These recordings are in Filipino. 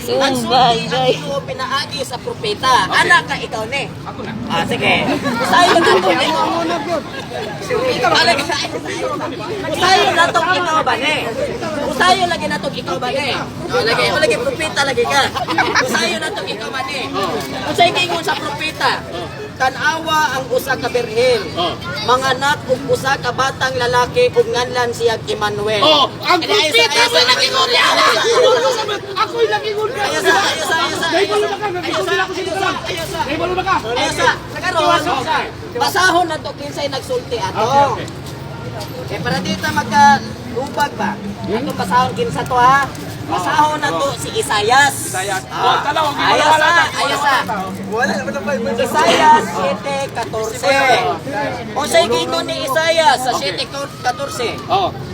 Sumbang, guys. Ang pinaagi sa propeta. Anak ka ikaw ni. Ako na. Sige. Usayo na to. Usayo na to ikaw ba ni? Usayo lagi na to ikaw ba ni? Lagi propeta lagi ka. Usayo na to ikaw ba ni? Unsay gingon sa propeta? Tanawa ang usa ka birhen. Manganak og usa ka batang lalaki ug nganlan siya Emmanuel. Ang propeta ko nagingon niya. Ako'y nagingon niya. Ayasa. Basahon na to kinsay nagsulti ato. Eh para dito magkalubag ba? Ato basahon kinsa to ha? Basahon na to si Isayas. Isayas 7:14. Unsay gingon ni Isayas sa 7:14?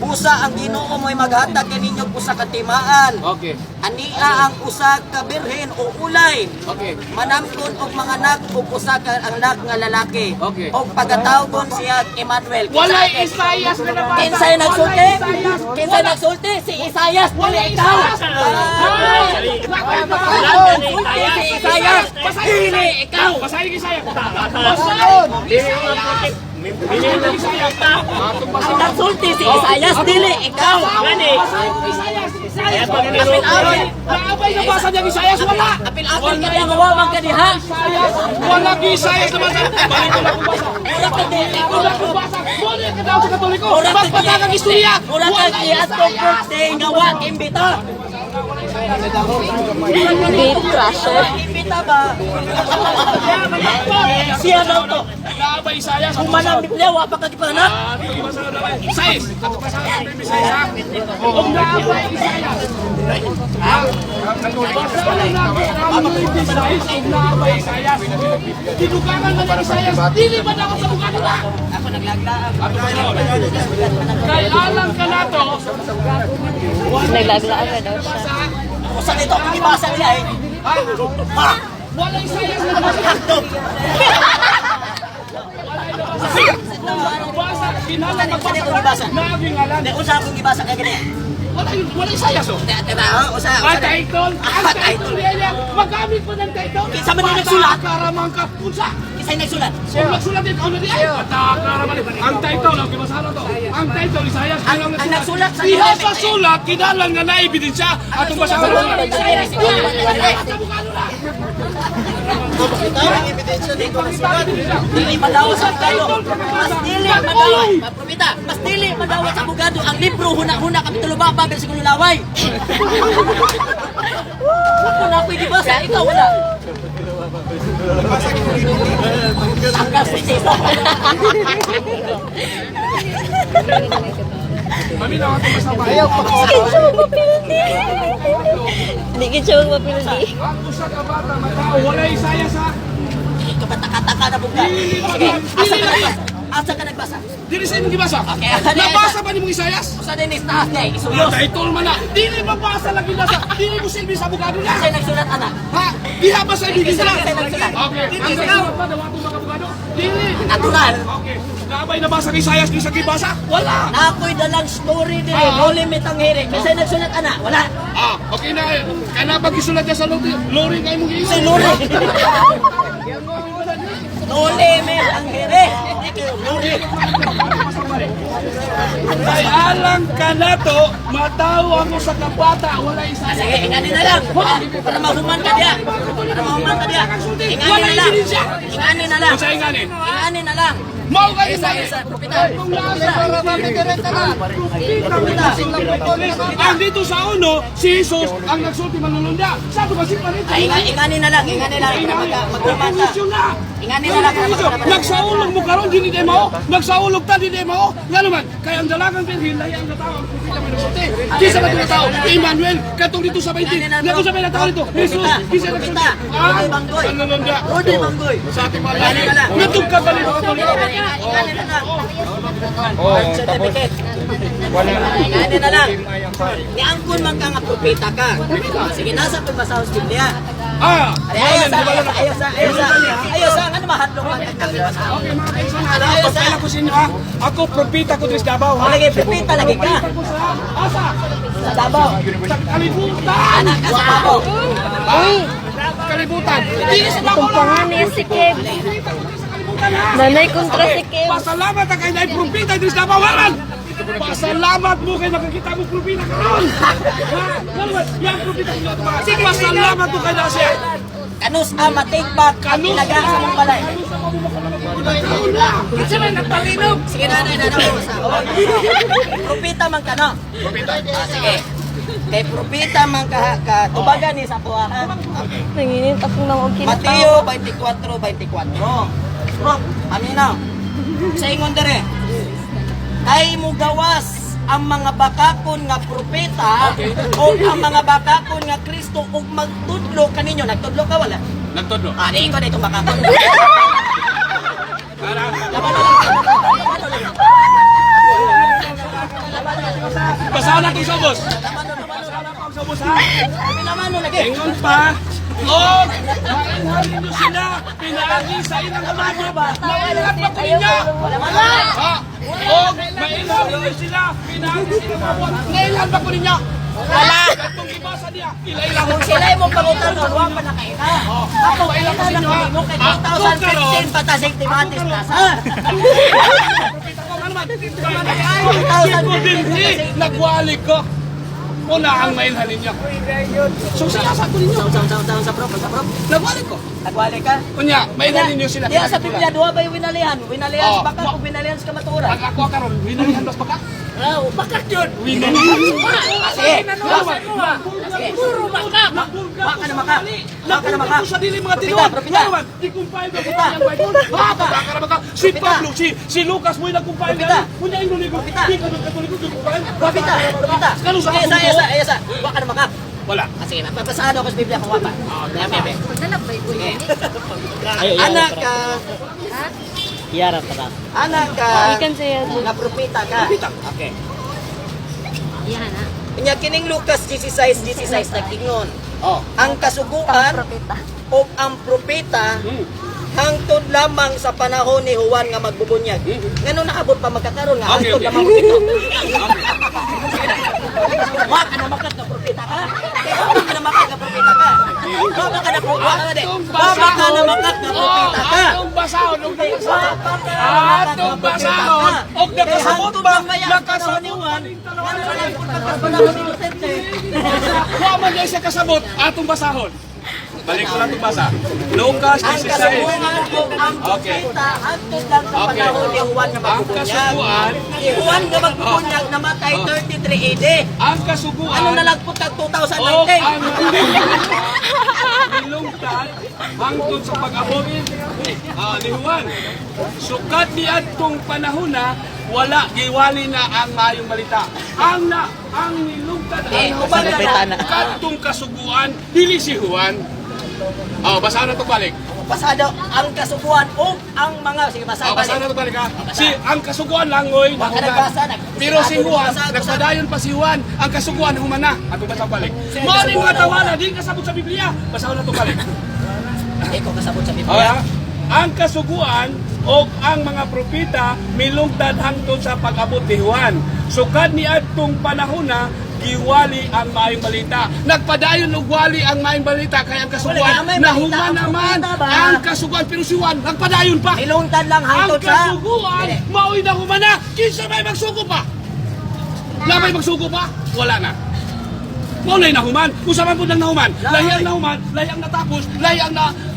Busa ang Ginoo mo'y maghatag kaninyo usa ka timaan. Okay. Ania ang usa ka birhen o ulay. Okay. Manamkon og manganak og usa ka anak nga lalaki. Okay. Og pagatawgon siya Emmanuel. Walay Isayas na naman. Kinsay nagsulti? Kinsay nagsulti? Si Isayas. Dili ikaw. Si Isayas. Dili ikaw. Basahin Isayas. Ang nagsulti si Isayas. Dili ikaw. Naabay na basa niya Isayas. Wala. Apil-apil ka niya mawawag ka diha. Wala Isayas naman. Balik ko basa. Wala ko basa. Wala ka daw sa Katoliko. Bakit patagag istorya? Mura kang iatong birthday nga wag imbita. Gate crasher. Imbita ba? Siya daw to. Naabay Isayas. Kumanang Biblia, wa pa kagipanak. Isayas. Ako pa sa Isayas. Huwag naabay Isayas. Naabay Isayas. Dinugangan na ng Isayas. Dili ba na ako sa buka nila? Ako naglaglaan. Kaya alam ka na to. Naglaglaan na daw siya. Usa dito ang ibasa niya eh. Ha? Wala Isayas na basa. Basa. Kinalang Usa dito ang ibasa. Naging alam. Hindi, usa akong ibasa kay gani. Wala Isayas oh. Usa. Title. Ang title niya. Magamit mo ng title. Kinsa man yung nagsulat? Karamang ka. Unsa? Kisay nagsulat? Kung nagsulat din ano niya? Karamang. Ang title, ang kimasahan to. Ang title, Isayas. Ang nagsulat sa Diha sa sulat, kinalang nga na-ebidensya. Atong basahan mo. Isayas. Dili madawat sa abogado. Mas dili madawat. Propeta, mas dili madawat sa abogado. Ang libro huna-huna kami tuluba babel sa kululaway. Ako na pwede basa, ikaw wala. Ang kasisisa. Mami na ako masabay. Hindi ka siya magpapildi. Hindi ka siya magpapildi. Ang usa ka bata, matao, wala Isayas ha. Kapatakataka na buka. Sige, asa ka nagbasa? Asa ka nagbasa? Dili sa imong gibasa. Okay, Nabasa pa ni mong Isayas? Usa din is taas niya, isuyos. Title man na. Dili mabasa lagi nasa. Dili mo silbi sa abogado na. Kasi nagsulat anak. Ha? Diha ba sa ebidensya? Kasi nagsulat. Okay. Ang nagsulat pa daw atong mga abogado? Dili. Natural. Okay. Naabay na basa kay Isayas di sa gibasa? Wala. Na ako'y dalang story din, no limit ang hirit. Kasi nagsulat anak, wala. Okay na. Kaya na pag-isulat niya sa lori kay mong Si Luri. No limit ang hirit. Luri. Kay alang ka na to, matawa mo sa kabata, wala Isayas. Sige, ingani na lang. Para mahuman ka diya. Para mahuman ka diya. Ingani na lang. Ingani na lang. Sa ingani. Ingani na lang. Mau kayo Isa, propeta. Ang dito sa uno, si Jesus ang nagsulti manulunda. Sa ito kasi panito. Ingani na lang. Ingani na lang. Para maghuman ka. Ingani na lang. Para maghuman ka. Nagsaulog mo karon dili di mao. Nagsaulog ta dili mao. Nga naman, kaya ang dalagang birhen lahi ang tao. Propeta may nagsulti. Kisa ba dito tao? Emmanuel, katong dito sa 20. Nga sa may tao dito. Jesus, kisa nagsulti. Rudy Banggoy. Manulunda. Rudy Banggoy. Sa ating mga Ingani na lang. natog ka galit ko. Ingani na lang. Certificate. Ingani na lang. Niangkon man ka nga propeta ka. Sige, nasa pagbasa sa Biblia. Ayos ano mahadlok lang ang pagbasa. Okay, mga kaisan, pagpala ko sa inyo ha. Ako, propeta ko Dres Davao ha. Lagi propeta lagi ka. Asa? Sa Davao. Sa kalibutan! Anak ka sa Davao. Ay! Kalibutan! Hindi sa Davao Itong pangalan si Kev. Nanay kontra si Kev. Pasalamat na kay Nay Propita Idris Dabawaran! Pasalamat mo kay nakakita mo Propita karon! Yan Propita ko ito mga. Pasalamat mo kay Nasya! Kanus amatikbak. Kanus Ilaga sa mong balay. Kasi may nagpalinog! Sige nanay na mo sa. Propita man ka no? Propita. Sige. Kay propita man ka tubagan ni sa puwahan. Nanginit akong nang Mateo 24:24. Bro, aminaw. Sa ingon dire. Kay mo gawas ang mga bakakon nga propeta o ang mga bakakon nga Kristo ug magtudlo kaninyo. Nagtudlo ka wala? Nagtodlo. Di ko na itong bakakon. Basahan natin sa boss. Sa boss ha. Pinamano lagi. Ingon pa. Lord, mainhalin niyo sila. Pinagi sa ilang kamado ba? Mainhalin pa ko ninyo. Ha? Lord, mainhalin niyo sila. Pinagi sa ilang kamado. Mainhalin pa ko ninyo. Wala. Itong ibasa niya. Ilailang Kung sila yung pangutan doon, huwag pa na kayo na. Ako, kailan na lang mo kay 2015 patasig timatis na sa. Nagwali ko. Una ang mainhalin niya. So siya sa ko ninyo. Sa bro. Nagwali ko. Nagwali ka? Kunya, mainhalin niyo sila. Diya sa Biblia, duha ba yung winalihan? Winalihan sa baka o winalihan sa kamaturan? Pag ako karon, winalihan bas baka? Bakak yun. Winalihan. Sige. Puro baka. Baka na maka. Baka na maka. Sa dili mga Propita, tinuod. propita. Ikumpay ba ko ang Bible? Baka na maka. Si Pablo, si Lucas mo nagkumpay Propita. niya. Kunya imo ligo. Propita. Di ka katoliko kumpay. Propita. Kanu sa Esa. Baka na maka. Wala. Sige, papasaan ako sa Biblia kung wapa. Bebe. Sige. Anak ka. Yara pa lang. Anak ka. Ikan siya. Na propita ka. Okay. Yan ha. Kanya kining Lucas 16:16 nagtingon. Oh. Ang kasuguan o ang propeta hangtod lamang sa panahon ni Juan nga magbubunyag. Ngano naabot pa magkakaroon nga hangtod lamang mo ito. Wa ka na makat na propeta ka. Wa ka na makat na propeta ka. Wa ka na propeta ka. Wa ka na makat na propeta ka. Atong basahon, atong basahon. Og nakasabot ba? Nakasabutan. Wa man gyud siya kasabot atong basahon. Balik ko lang itong basa. Lucas Ang 16. kasuguan o ang propeta hangtod lang sa panahon ni Juan nga Ang magbubunyag. kasuguan, Si Juan nga magbubunyag namatay 33 AD. ang kasuguan, Ano nalagpot ang o 2019? ang nilungtad hangtod sa pag-abot ni Juan. Sukat ni atong panahon na wala giwali na ang maayong balita. Ang nilungtad ang katong kasuguan dili si Juan. Basahan na ito balik. Pasado ang kasuguan o ang mga sige basa Basahan na ito balik ha. Ang kasuguan langoy Baka nahunan. nagbasa, Pero si Juan, nagpadayon pa si Juan, ang kasuguan humana. Ato basa balik. Mali mga tawala, di kasabot sa Biblia. Basahan na ito balik. Ikaw kasabot sa Okay, Biblia. ang kasuguan o ang mga propeta milungtad hangtod sa pag-abot ni Juan. Sukad ni atong panahon na giwali ang maayong balita. Nagpadayon og wali ang maayong balita kaya ang kasuguan Wala, may balita nahuman ang naman propeta ba? ang kasuguan pero si Juan nagpadayon pa. Ilungtad lang Ang hangtod sa kasuguan mao'y nahuman na. Kinsa may magsugo pa? Na may magsugo pa? Wala na. Wala na nahuman. Usa man pud ang nahuman. Lahi ang nahuman, lahi ang natapos,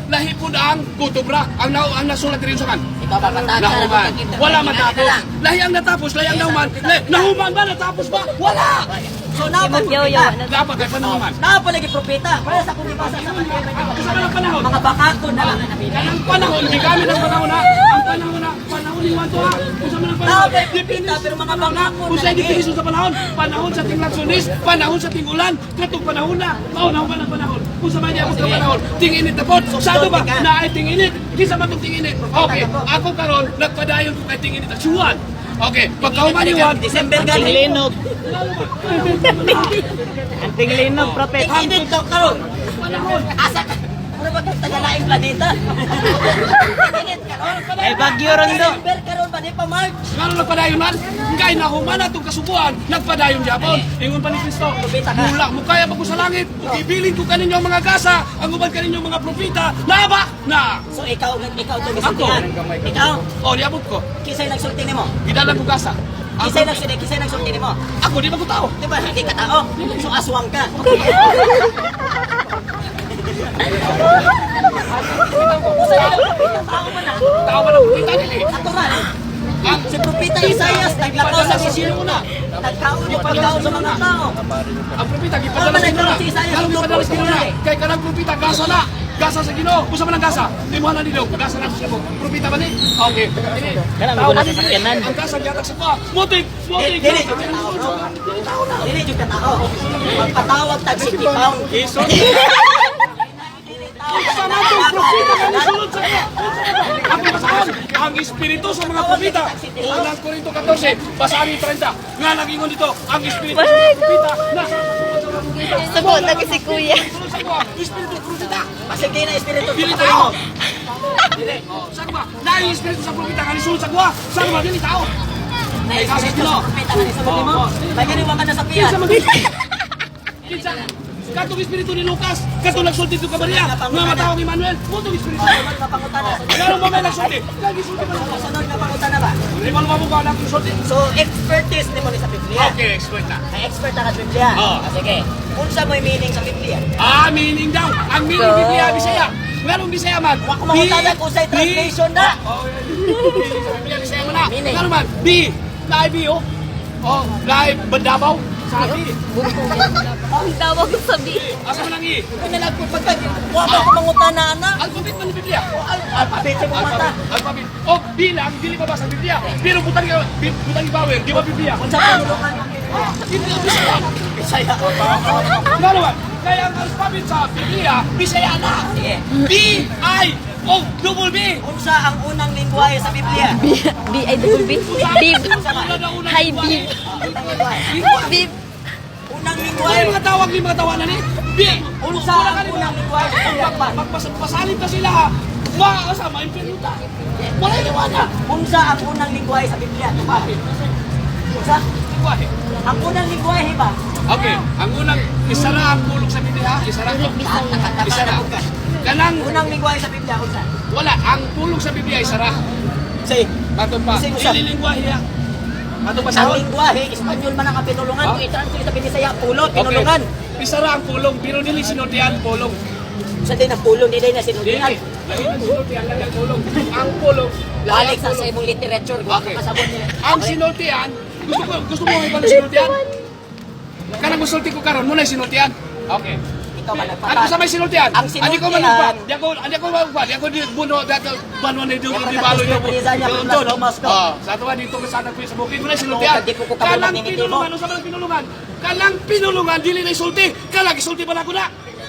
lahi pud ang kutubra. Ang nasulat diri sa man. ikaw ba matata Nahuman. Wala matapos. Lahi ang natapos, lahi ang nahuman. Nahuman ba? Natapos ba? Wala! So napan Magyaw-yaw. Dapat kay panahuman. Napalagi propeta. Para sa kung ibasa sa Mateo Kasama ng panahon. mga bakakon na lang ang nabili. Ang panahon, di gamit ang panahon na. Ang panahon na, panahon ni Juan to ha. Kasama ng panahon. Napay propeta pero mga bakakon Kung na sa lagi. definition sa panahon, panahon sa tinglatsunis, panahon sa tingulan, katong panahon na, maunahuman ang panahon. Kung sa mga abot ng panahon, tinginit na po. Sado ba na ay tinginit? Di sa matong tinginit. Okay, ako karon nagpadayon ko kay tinginit at Juan. Okay, pagkahuman ni Juan, December Anting galing. linog. Anting linog, propet. Tinginit ka karon. Asa ka? Mura ba kang taga-laing planeta? Ay, bagyo ron do. December karon ba ni pa March? Ngano nagpadayon man? Kaya na humana itong kasubuan, nagpadayon Japon. Ingon pa ni Kristo, Propeta ka. mula mo kaya pa ko sa langit, ibilin ko kaninyo ang mga gasa, ang ubad kaninyo mga propita, naba na! So ikaw to gisultihan. Ikaw, O, niabot ko, kisay nagsulti nimo? idalang ko gasa. Kisay nagsulti nimo? Ako, di ba ko tao? Di ba hindi ka tao? So aswang ka. Tao man na. Tao ba ng propita nila eh? Natural. Si Propeta Isaias naglakaw sa Sino muna? nagkaon sa mga tao. Ang propita, gipadala sa Ginoo na. Si Isaias, Kalong gipadala sa Ginoo na. eh. Kay kanang propita, gasa na. Gasa sa Ginoo. Kusa man ang gasa? Di mo hanan nilo. Gasa na sa Ginoo. Propita ba ni? Okay. Kanang Tao wala ba sa ni? sakyanan. Ang gasa gihatag sa kuha. Mutig! Mutig! Dili jud ka tao, bro. Dili jud ka tao. Magpatawag tag 60 pound. Iso. Sa natong propita kami sulod sa kuha. Ako basahan. Ang espiritu sa mga propita. Unang Korinto 14, basahin 30. Nga nagingon dito, ang espiritu sa mga propita nasa sa mga propita. Sabot na si Kuya. Sulod sa kuha. Espiritu propita. Pasig na espiritu Dili sa tao. tao. Dili. Saan ba? Dahil yung espiritu sa propita nga nisulod sa kuha. Saan ba? Dili tao. Na espiritu sa propeta nga sa mo. Bagay ni ka na sa piyan. Kinsa man Kinsa? Katong espiritu ni Lucas. Katong nagsulti ko ka Maria. Nga matawag ni Manuel. Mutong espiritu. Sunod nga pangutana. Ganun ba may nagsulti? Lagi sulti pa lang. Sunod nga pangutana ba? Di ba lumabog ka ng sulti? So expertise nimo ni sa Biblia. Okay, explain na. May expert na ka sa Biblia. Oo. Sige. Unsa mo'y meaning sa Biblia? Meaning daw. Ang meaning Biblia, Bisaya. Nganong Bisaya man? Wa ko mangutana kung sa'y translation na. Biblia, Bisaya man na. Meaning. Ngano man? B. Live B, oh. Oh, live Bandabaw. Sabi. Ang tawag ko sabi. Asa man ang I? Pinalag ko pagka. Wa ko mangutana na. Alphabet man ni Biblia. Alphabet sa mong mata. Alphabet. Oh, bilang, dili pa ba sa Biblia? Pero butang ibawer, di ba Biblia? Unsa panulungan? Hindi ang Bisaya. Bisaya. Ngano man? Kaya ang alphabet sa Biblia, Bisaya na. Sige. B-I-O-double-B. Unsa ang unang lingwahe sa Biblia? B-I-double-B. Bib. Hi, Bib. Bib. Unang Ano lingwahe. yung mga tawag ni mga tawanan ni? B. Unsa ang unang lingwahe sa Japan? Magpasalip ka sila ha. Makakasama yung pinuta. Wala yung iwana. Unsa ang unang lingwahe sa Biblia? Bakit? Unsa? Bakit? Ang unang lingwahe ba? Okay, ang unang isara ang pulong sa Biblia. Isara. Isara. Kanang Unang lingwahe sa Biblia unsa? wala. Ang pulong sa Biblia isara. Say, Matod pa. Isig usap. Ililingwahe ya. Matod pa ang sa lingwahe, Espanyol man ang pinulungan. Kung i-translate sa Binisaya, pulot, pinulungan. Isara ang pulong, pero dili sinultian pulong. Sa din ang pulong, di na Dili. sinultihan. Dili ang sinultian lang ang pulong. Ang pulong. Balik sa imong literature, Okay. kasabot niya. Ang sinultian, gusto mo ibang sinultian? Kanang gusulti ko karon mo na sinultian. Okay. Ikaw ka Ano nagpatay. sa may sinultian? Ang Adi ko sinultian- manugba. Di ako manugba. Di ako di buno dato banwan ni dulo di balo yo. Prinsanya, Plus Lomas ko. Sa tuwa dito ko sana sa bukid mo na sinultian. Oo, di ko ko kabulat Kanang ni Miti pinulungan mo. sa mga pinulungan. Kanang pinulungan dili na isulti. Kanang isulti pala ko na.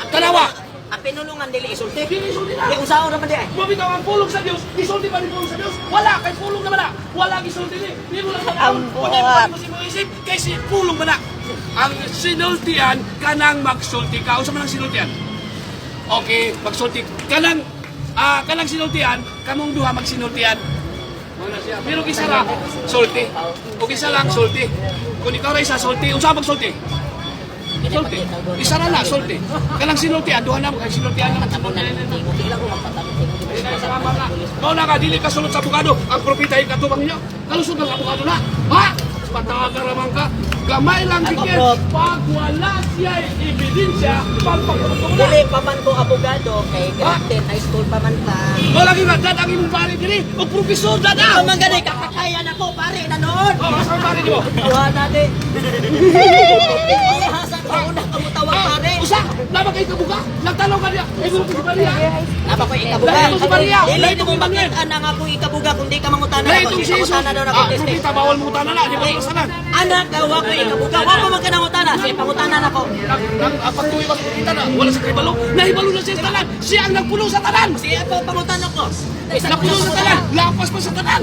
Kanawa. Ang pinulungan dili isulti. Dili isulti na. Di usaon naman di ay. Mabitaw ang pulong sa Dios. Isulti pa ni pulong sa Dios. Wala kay pulong naman na. Wala isulti ni. Di mo lang Ang Kunya mo si mo isip kay si pulong man na. Ang sinultian kanang magsulti ka. Unsa man ang sinultian? Okay, magsulti. Kanang kanang sinultian, kamong duha magsinultian. Wala siya. Pero isa ra, sulti. O isa lang sulti. Kung ikaw ra isa sulti, unsa magsulti? Sulti. Isa ra na sulti. Kanang sinultian, duha na mo kay sinultian na. Tingnan ko magpatapos. Mao na ka dili ka sulod sa abogado. Ang propeta ay katubang niyo. Kalusod ng abogado na. Ha? Patawagan ramang ka. Gamay lang Ako, dikit. Prof. Pag wala siya ebidensya, pagpagpagpag na. Dili pa man ko abogado kay Grafton High School pa man ta. Wala nga dad ang imong pare diri. O profesor dad Ikaw ah. man gani kakakayan ako pare na noon. Oh, asa ang pare niyo? Tuwa na di. Hasan pa una ka mo tawag pare. Usa, laba kay kabuga. Nagtanaw ka niya. Ay mo si Maria. Napa ko ikabuga. Dahil ito si Maria. Dili Dahil mo ito si Manuel. makita na nga ko ikabuga kung di ka mangutana Dahil ako. itong Di si Jesus. pangutana daw na ko testing. Propeta bawal mo utana na, di ba kasanan? Anak ka wa ko ikabuga. Wa ko man ka nangutana. Sige pangutana na ko. Pagtuwi ba propeta na, wala sa kibalo. Nahibalo na siya sa tanan. Siya ang nagpulo sa tanan. Sige ako pangutana ko. Napulo sa tanan. Lapas pa sa tanan.